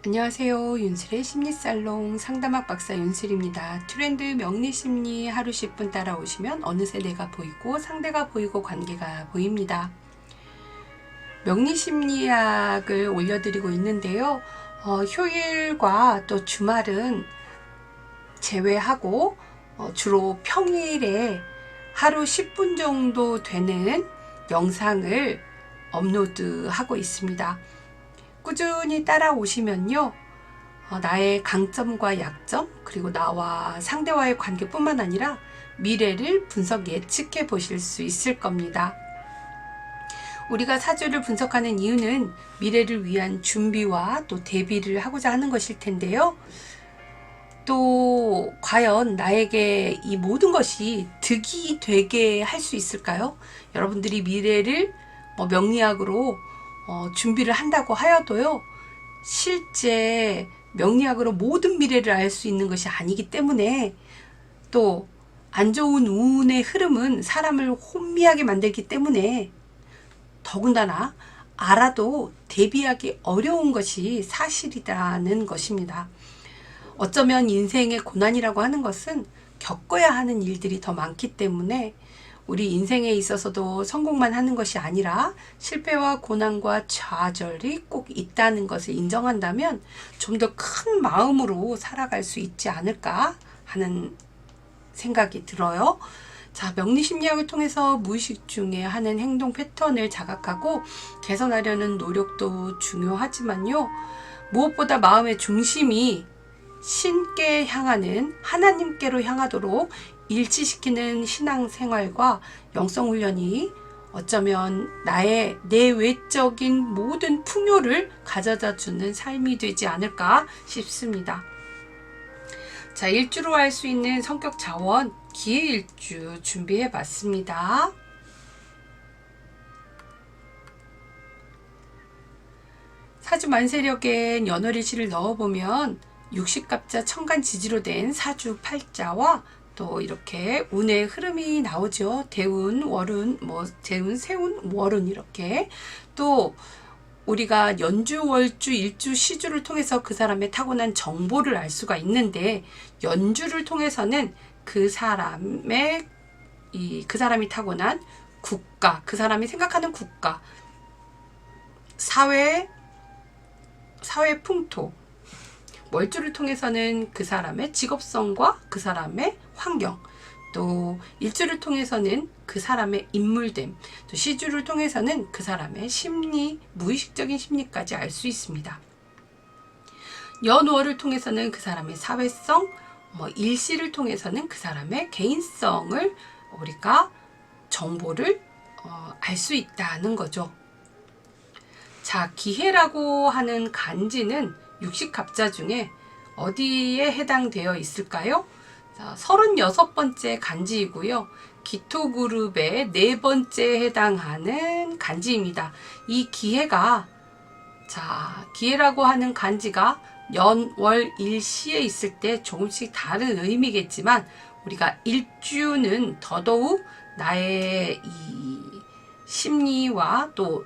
안녕하세요. 윤슬의 심리살롱 상담학 박사 윤슬입니다. 트렌드 명리심리 하루 10분 따라오시면 어느새 내가 보이고 상대가 보이고 관계가 보입니다. 명리심리학을 올려드리고 있는데요. 휴일과 또 주말은 제외하고 주로 평일에 하루 10분 정도 되는 영상을 업로드하고 있습니다. 꾸준히 따라오시면요. 나의 강점과 약점, 그리고 나와 상대와의 관계뿐만 아니라 미래를 분석 예측해 보실 수 있을 겁니다. 우리가 사주를 분석하는 이유는 미래를 위한 준비와 또 대비를 하고자 하는 것일 텐데요. 또 과연 나에게 이 모든 것이 득이 되게 할 수 있을까요? 여러분들이 미래를 명리학으로 준비를 한다고 하여도요, 실제 명리학으로 모든 미래를 알 수 있는 것이 아니기 때문에, 또 안 좋은 운의 흐름은 사람을 혼미하게 만들기 때문에 더군다나 알아도 대비하기 어려운 것이 사실이라는 것입니다. 어쩌면 인생의 고난이라고 하는 것은 겪어야 하는 일들이 더 많기 때문에 우리 인생에 있어서도 성공만 하는 것이 아니라 실패와 고난과 좌절이 꼭 있다는 것을 인정한다면 좀 더 큰 마음으로 살아갈 수 있지 않을까 하는 생각이 들어요. 자, 명리심리학을 통해서 무의식 중에 하는 행동 패턴을 자각하고 개선하려는 노력도 중요하지만요. 무엇보다 마음의 중심이 신께 향하는 하나님께로 향하도록 일치시키는 신앙생활과 영성훈련이 어쩌면 나의 내외적인 모든 풍요를 가져다주는 삶이 되지 않을까 싶습니다. 자, 일주로 할 수 있는 성격 자원 기해일주 준비해 봤습니다. 사주 만세력엔 연월일치를 넣어보면 육식갑자 천간지지로 된 사주 팔자와 또 이렇게 운의 흐름이 나오죠. 대운, 월운, 대운, 세운, 월운 이렇게. 또 우리가 연주, 월주, 일주, 시주를 통해서 그 사람의 타고난 정보를 알 수가 있는데, 연주를 통해서는 그 사람이 타고난 국가, 그 사람이 생각하는 국가, 사회 풍토, 월주를 통해서는 그 사람의 직업성과 그 사람의 환경, 또 일주를 통해서는 그 사람의 인물됨, 또 시주를 통해서는 그 사람의 심리, 무의식적인 심리까지 알 수 있습니다. 연월을 통해서는 그 사람의 사회성, 일시를 통해서는 그 사람의 개인성을 우리가 정보를 알 수 있다는 거죠. 자, 기해라고 하는 간지는 육식갑자 중에 어디에 해당되어 있을까요? 자, 36번째 간지이고요. 기토그룹의 4번째 해당하는 간지입니다. 이 기해가, 자, 기해라고 하는 간지가 연, 월, 일시에 있을 때 조금씩 다른 의미겠지만, 우리가 일주는 더더욱 나의 이 심리와 또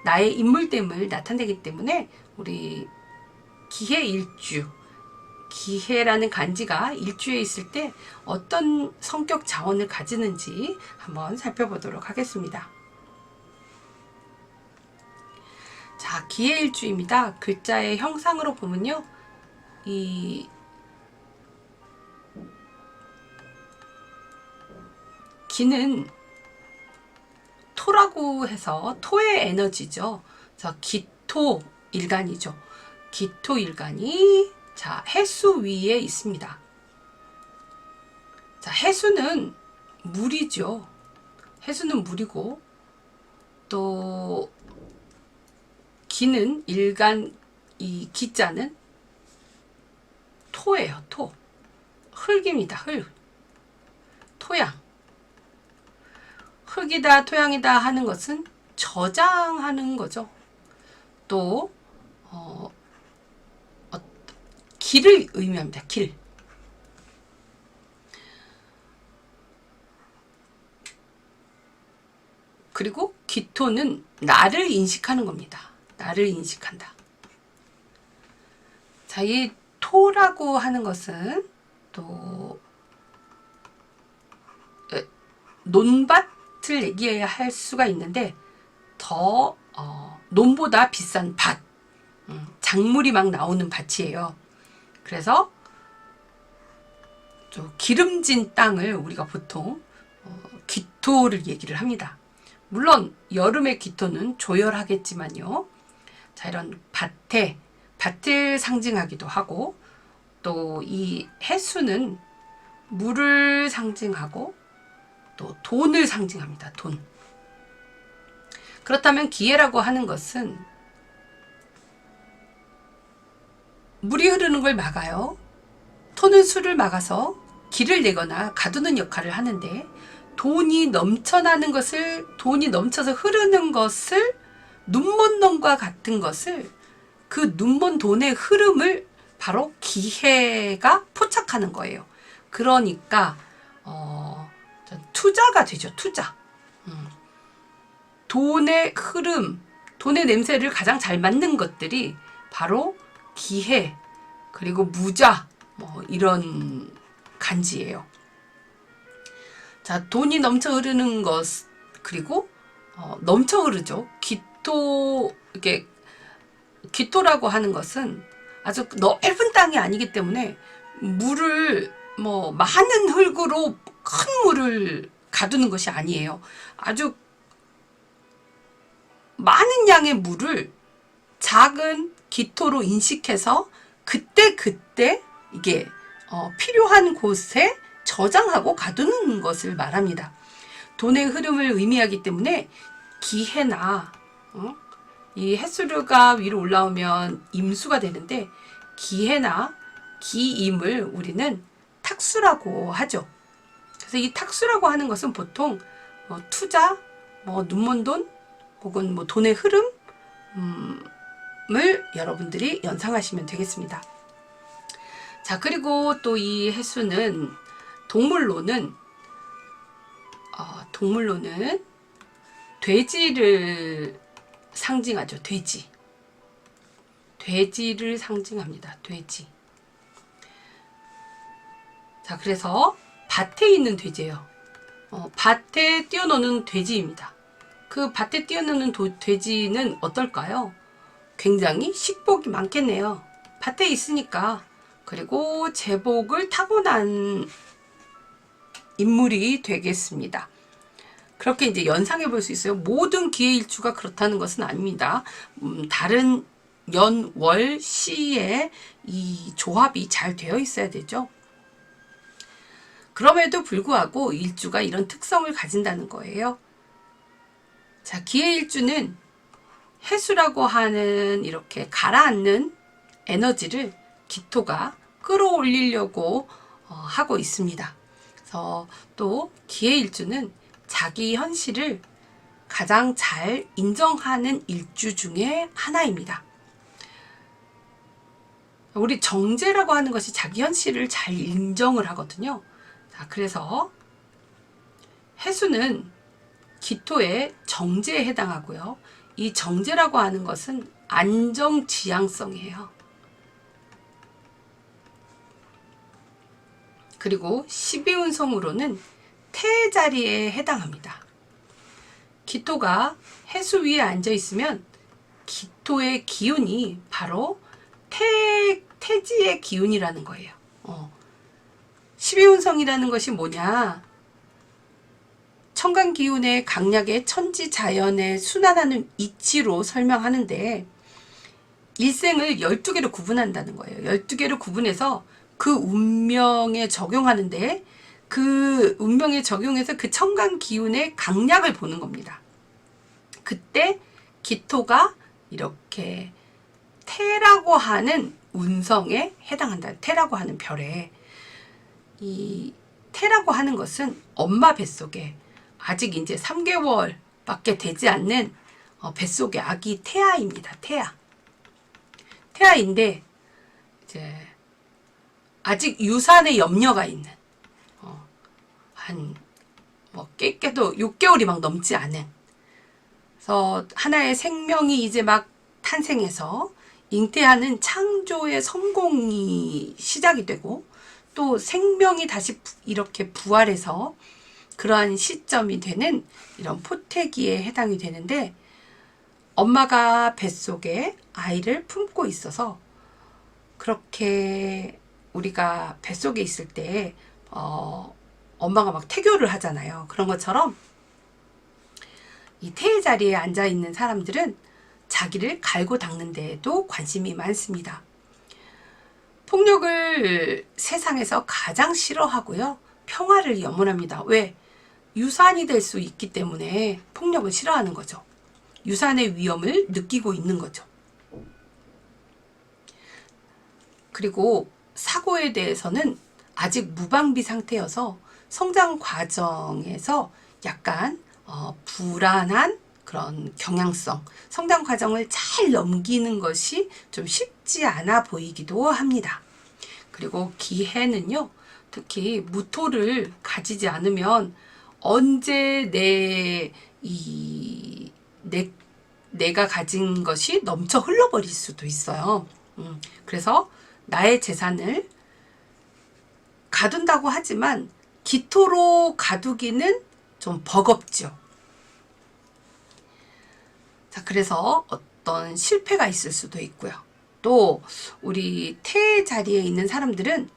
나의 인물됨을 나타내기 때문에 우리 기해일주, 기해라는 간지가 일주에 있을 때 어떤 성격 자원을 가지는지 한번 살펴보도록 하겠습니다. 자, 기해일주입니다. 글자의 형상으로 보면요, 이 기는 토라고 해서 토의 에너지죠. 자, 기토 일간이죠. 기토 일간이, 자, 해수 위에 있습니다. 자, 해수는 물이죠. 해수는 물이고, 또 기는 일간, 이 기자는 토예요. 토. 흙입니다. 흙. 토양. 흙이다, 토양이다 하는 것은 저장하는 거죠. 또 길을 의미합니다. 길. 그리고 기토는 나를 인식하는 겁니다. 나를 인식한다. 자, 이 토라고 하는 것은 또 논밭을 얘기할 수가 있는데 더 논보다 비싼 밭, 작물이 막 나오는 밭이에요. 그래서 좀 기름진 땅을 우리가 보통 기토를 얘기를 합니다. 물론 여름의 기토는 조열하겠지만요. 자, 이런 밭을 상징하기도 하고 또 이 해수는 물을 상징하고 또 돈을 상징합니다. 돈. 그렇다면 기해라고 하는 것은 물이 흐르는 걸 막아요. 토는 수를 막아서 길을 내거나 가두는 역할을 하는데 돈이 넘쳐서 흐르는 것을 눈먼 돈과 같은 것을 그 눈먼 돈의 흐름을 바로 기해가 포착하는 거예요. 그러니까 투자가 되죠. 투자. 돈의 흐름, 돈의 냄새를 가장 잘 맡는 것들이 바로 기해, 그리고 무자, 이런 간지예요. 자, 돈이 넘쳐 흐르는 것, 그리고 넘쳐 흐르죠. 기토라고 하는 것은 아주 넓은 땅이 아니기 때문에 물을 많은 흙으로 큰 물을 가두는 것이 아니에요. 아주 많은 양의 물을 작은 기토로 인식해서 그때 이게 필요한 곳에 저장하고 가두는 것을 말합니다. 돈의 흐름을 의미하기 때문에 기해나 이 햇수류가 위로 올라오면 임수가 되는데 기해나 기임을 우리는 탁수라고 하죠. 그래서 이 탁수라고 하는 것은 보통 투자, 눈먼 돈 혹은 돈의 흐름을 여러분들이 연상하시면 되겠습니다. 자, 그리고 또 이 해수는 동물로는 돼지를 상징하죠. 돼지를 상징합니다. 돼지. 자, 그래서 밭에 있는 돼지예요. 밭에 뛰어노는 돼지입니다. 그 밭에 뛰어노는 돼지는 어떨까요? 굉장히 식복이 많겠네요. 밭에 있으니까. 그리고 제복을 타고난 인물이 되겠습니다. 그렇게 이제 연상해 볼 수 있어요. 모든 기해일주가 그렇다는 것은 아닙니다. 다른 연, 월, 시의 이 조합이 잘 되어 있어야 되죠. 그럼에도 불구하고 일주가 이런 특성을 가진다는 거예요. 자, 기해일주는 해수라고 하는 이렇게 가라앉는 에너지를 기토가 끌어올리려고 하고 있습니다. 그래서 또 기해일주는 자기 현실을 가장 잘 인정하는 일주 중에 하나입니다. 우리 정제라고 하는 것이 자기 현실을 잘 인정을 하거든요. 자, 그래서 해수는 기토의 정제에 해당하고요. 이 정제라고 하는 것은 안정지향성이에요. 그리고 12운성으로는 태 자리에 해당합니다. 기토가 해수 위에 앉아 있으면 기토의 기운이 바로 태지의 기운이라는 거예요. 12운성이라는 것이 뭐냐? 천간기운의 강약의 천지자연의 순환하는 이치로 설명하는데 일생을 12개로 구분한다는 거예요. 12개로 구분해서 그 운명에 적용하는데 그 운명에 적용해서 그 천간기운의 강약을 보는 겁니다. 그때 기토가 이렇게 태라고 하는 운성에 해당한다. 태라고 하는 별에. 이 태라고 하는 것은 엄마 뱃속에 아직 이제 3개월밖에 되지 않는 뱃속의 아기 태아입니다. 태아인데 이제 아직 유산의 염려가 있는 깨도 6개월이 막 넘지 않은. 그래서 하나의 생명이 이제 막 탄생해서 잉태하는 창조의 성공이 시작이 되고 또 생명이 다시 이렇게 부활해서 그러한 시점이 되는 이런 포태기에 해당이 되는데, 엄마가 뱃속에 아이를 품고 있어서 그렇게 우리가 뱃속에 있을 때 엄마가 막 태교를 하잖아요. 그런 것처럼 이 태의 자리에 앉아 있는 사람들은 자기를 갈고 닦는 데에도 관심이 많습니다. 폭력을 세상에서 가장 싫어하고요. 평화를 염원합니다. 왜? 유산이 될 수 있기 때문에 폭력을 싫어하는 거죠. 유산의 위험을 느끼고 있는 거죠. 그리고 사고에 대해서는 아직 무방비 상태여서 성장 과정에서 약간 불안한 그런 경향성, 성장 과정을 잘 넘기는 것이 좀 쉽지 않아 보이기도 합니다. 그리고 기해는요, 특히 무토를 가지지 않으면 언제 내가 가진 것이 넘쳐 흘러버릴 수도 있어요. 그래서 나의 재산을 가둔다고 하지만 기토로 가두기는 좀 버겁죠. 자, 그래서 어떤 실패가 있을 수도 있고요. 또 우리 태 자리에 있는 사람들은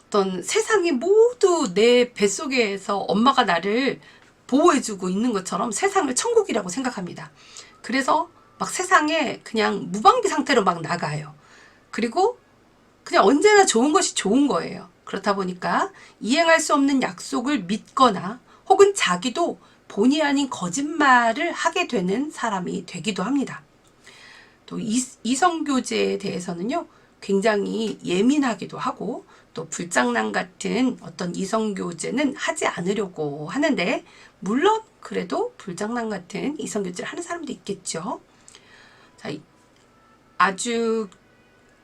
어떤 세상이 모두 내 뱃속에서 엄마가 나를 보호해주고 있는 것처럼 세상을 천국이라고 생각합니다. 그래서 막 세상에 그냥 무방비 상태로 막 나가요. 그리고 그냥 언제나 좋은 것이 좋은 거예요. 그렇다 보니까 이행할 수 없는 약속을 믿거나 혹은 자기도 본의 아닌 거짓말을 하게 되는 사람이 되기도 합니다. 또 이성교제에 대해서는요, 굉장히 예민하기도 하고 또 불장난 같은 어떤 이성교제는 하지 않으려고 하는데, 물론 그래도 불장난 같은 이성교제를 하는 사람도 있겠죠. 자, 아주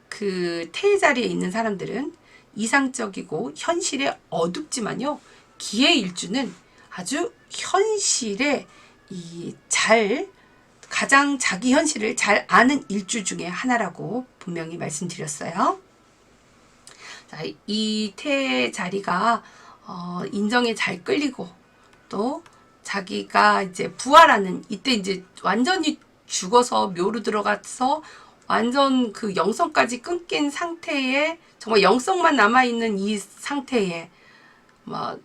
그 태의 자리에 있는 사람들은 이상적이고 현실에 어둡지만요, 기해일주는 아주 현실에 가장 자기 현실을 잘 아는 일주 중에 하나라고 분명히 말씀드렸어요. 자, 이 태의 자리가 인정에 잘 끌리고 또 자기가 이제 부활하는, 이때 이제 완전히 죽어서 묘로 들어가서 완전 그 영성까지 끊긴 상태에, 정말 영성만 남아있는 이 상태에,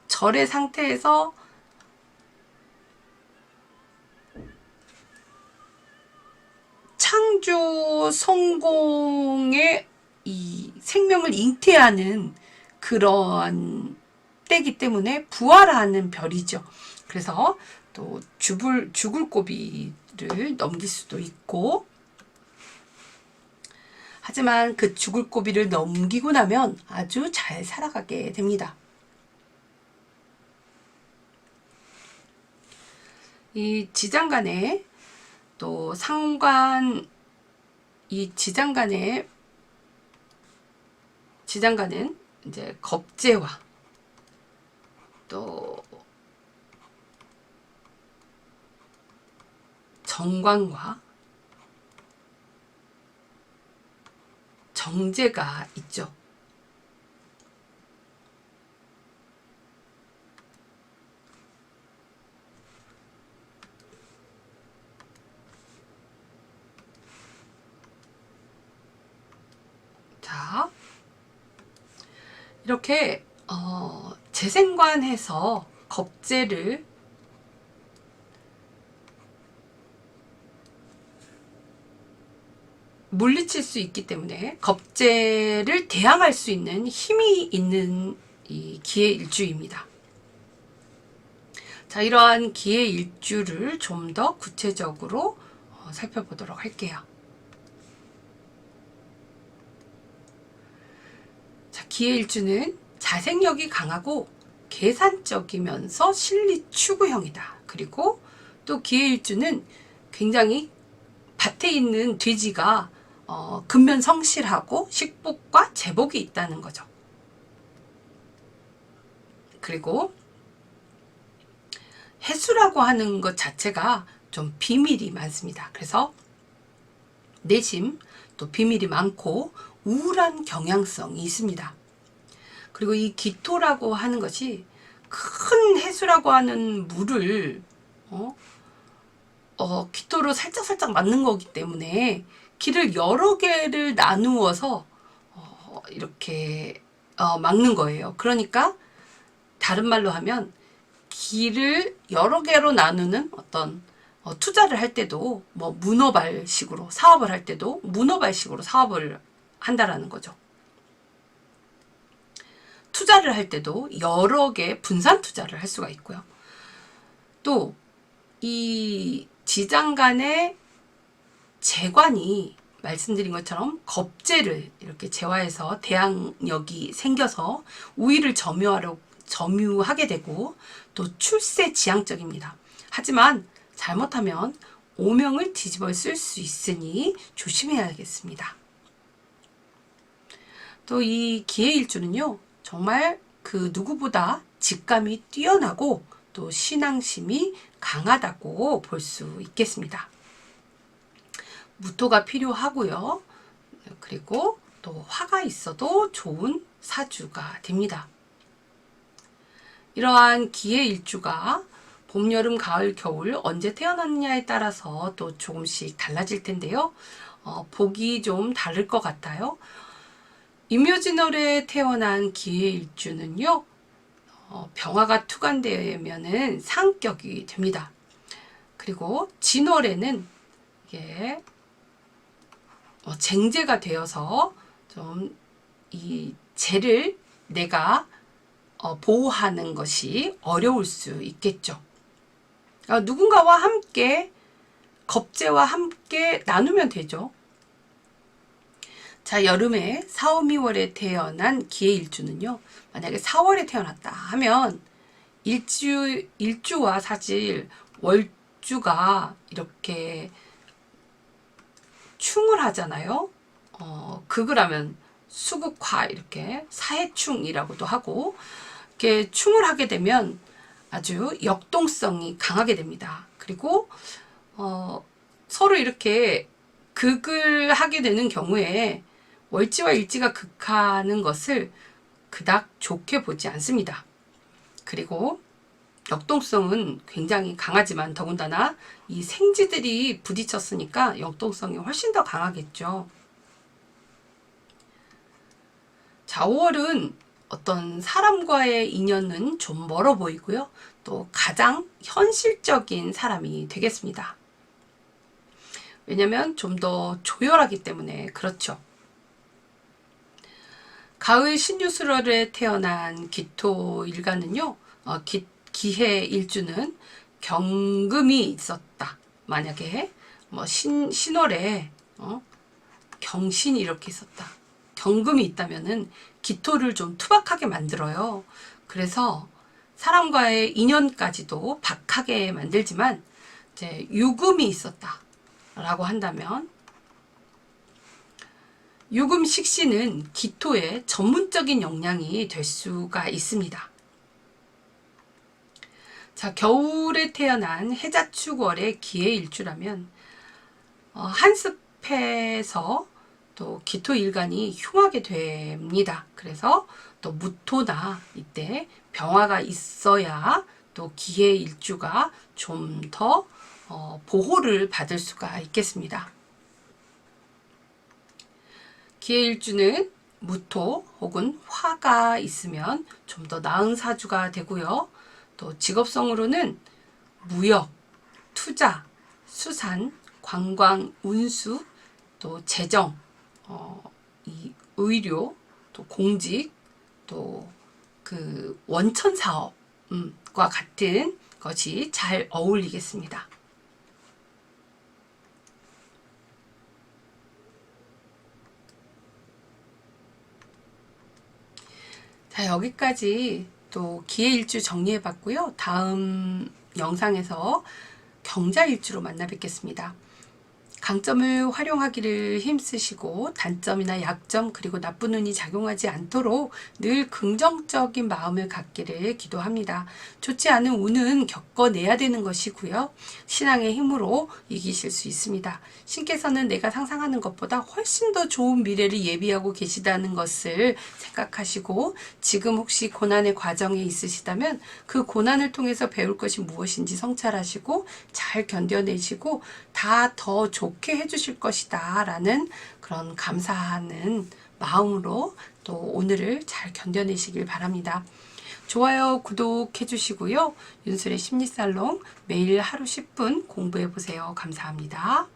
절의 상태에서 창조 성공의 이 생명을 잉태하는 그러한 때기 때문에 부활하는 별이죠. 그래서 또 죽을 고비를 넘길 수도 있고, 하지만 그 죽을 고비를 넘기고 나면 아주 잘 살아가게 됩니다. 이 지장간에 또 상관, 이 지장간은 이제 겁재와 또 정관과 정제가 있죠. 자, 이렇게 재생관해서 겁재를 물리칠 수 있기 때문에 겁재를 대항할 수 있는 힘이 있는 이 기해일주입니다. 자, 이러한 기해일주를 좀 더 구체적으로 살펴보도록 할게요. 자, 기해일주는 자생력이 강하고 계산적이면서 실리 추구형이다. 그리고 또 기해일주는 굉장히 밭에 있는 돼지가 근면 성실하고 식복과 제복이 있다는 거죠. 그리고 해수라고 하는 것 자체가 좀 비밀이 많습니다. 그래서 내심, 또 비밀이 많고 우울한 경향성이 있습니다. 그리고 이 기토라고 하는 것이 큰 해수라고 하는 물을 기토로 살짝살짝 맞는 거기 때문에 길을 여러 개를 나누어서 이렇게 막는 거예요. 그러니까 다른 말로 하면 길을 여러 개로 나누는 어떤 투자를 할 때도 뭐 문어발식으로 사업을 할 때도 문어발식으로 사업을 한다라는 거죠. 투자를 할 때도 여러 개 분산 투자를 할 수가 있고요. 또 이 지장 간의 재관이 말씀드린 것처럼 겁재를 이렇게 재화해서 대항력이 생겨서 우위를 점유하게 되고 또 출세지향적입니다. 하지만 잘못하면 오명을 뒤집어 쓸 수 있으니 조심해야겠습니다. 또 이 기해일주는요, 정말 그 누구보다 직감이 뛰어나고 또 신앙심이 강하다고 볼 수 있겠습니다. 무토가 필요하고요. 그리고 또 화가 있어도 좋은 사주가 됩니다. 이러한 기해일주가 봄, 여름, 가을, 겨울 언제 태어났느냐에 따라서 또 조금씩 달라질 텐데요. 보기 좀 다를 것 같아요. 임묘진월에 태어난 기해일주는요, 병화가 투관되면은 상격이 됩니다. 그리고 진월에는 이게 쟁제가 되어서 좀 이 재를 내가 보호하는 것이 어려울 수 있겠죠. 누군가와 함께 겁재와 함께 나누면 되죠. 자, 여름에 4, 5, 2월에 태어난 기해일주는요, 만약에 4월에 태어났다 하면 일주와 사실 월주가 이렇게 충을 하잖아요. 극을 하면 수극화, 이렇게 사해충이라고도 하고, 이렇게 충을 하게 되면 아주 역동성이 강하게 됩니다. 그리고 서로 이렇게 극을 하게 되는 경우에 월지와 일지가 극하는 것을 그닥 좋게 보지 않습니다. 그리고 역동성은 굉장히 강하지만 더군다나 이 생지들이 부딪혔으니까 역동성이 훨씬 더 강하겠죠. 자, 5월은 어떤 사람과의 인연은 좀 멀어 보이고요. 또 가장 현실적인 사람이 되겠습니다. 왜냐면 좀 더 조열하기 때문에 그렇죠. 가을 신유술월에 태어난 기토일간은요, 기해일주는 경금이 있었다. 만약에 뭐 신월에 경신이 이렇게 있었다. 경금이 있다면은 기토를 좀 투박하게 만들어요. 그래서 사람과의 인연까지도 박하게 만들지만 이제 유금이 있었다라고 한다면 유금 식신은 기토의 전문적인 역량이 될 수가 있습니다. 자, 겨울에 태어난 해자축월의 기해일주라면 한습해서 또 기토일간이 흉하게 됩니다. 그래서 또 무토나 이때 병화가 있어야 또 기해일주가 좀 더 보호를 받을 수가 있겠습니다. 기해일주는 무토 혹은 화가 있으면 좀 더 나은 사주가 되고요. 또 직업성으로는 무역, 투자, 수산, 관광, 운수, 또 재정, 이 의료, 또 공직, 또 그 원천 사업과 같은 것이 잘 어울리겠습니다. 자, 여기까지 또 기해일주 정리해봤고요. 다음 영상에서 경자일주로 만나 뵙겠습니다. 강점을 활용하기를 힘쓰시고 단점이나 약점 그리고 나쁜 운이 작용하지 않도록 늘 긍정적인 마음을 갖기를 기도합니다. 좋지 않은 운은 겪어내야 되는 것이고요. 신앙의 힘으로 이기실 수 있습니다. 신께서는 내가 상상하는 것보다 훨씬 더 좋은 미래를 예비하고 계시다는 것을 생각하시고 지금 혹시 고난의 과정에 있으시다면 그 고난을 통해서 배울 것이 무엇인지 성찰하시고 잘 견뎌내시고 다 더 좋게 해주실 것이다 라는 그런 감사하는 마음으로 또 오늘을 잘 견뎌내시길 바랍니다. 좋아요, 구독해 주시고요. 윤술의 심리살롱 매일 하루 10분 공부해 보세요. 감사합니다.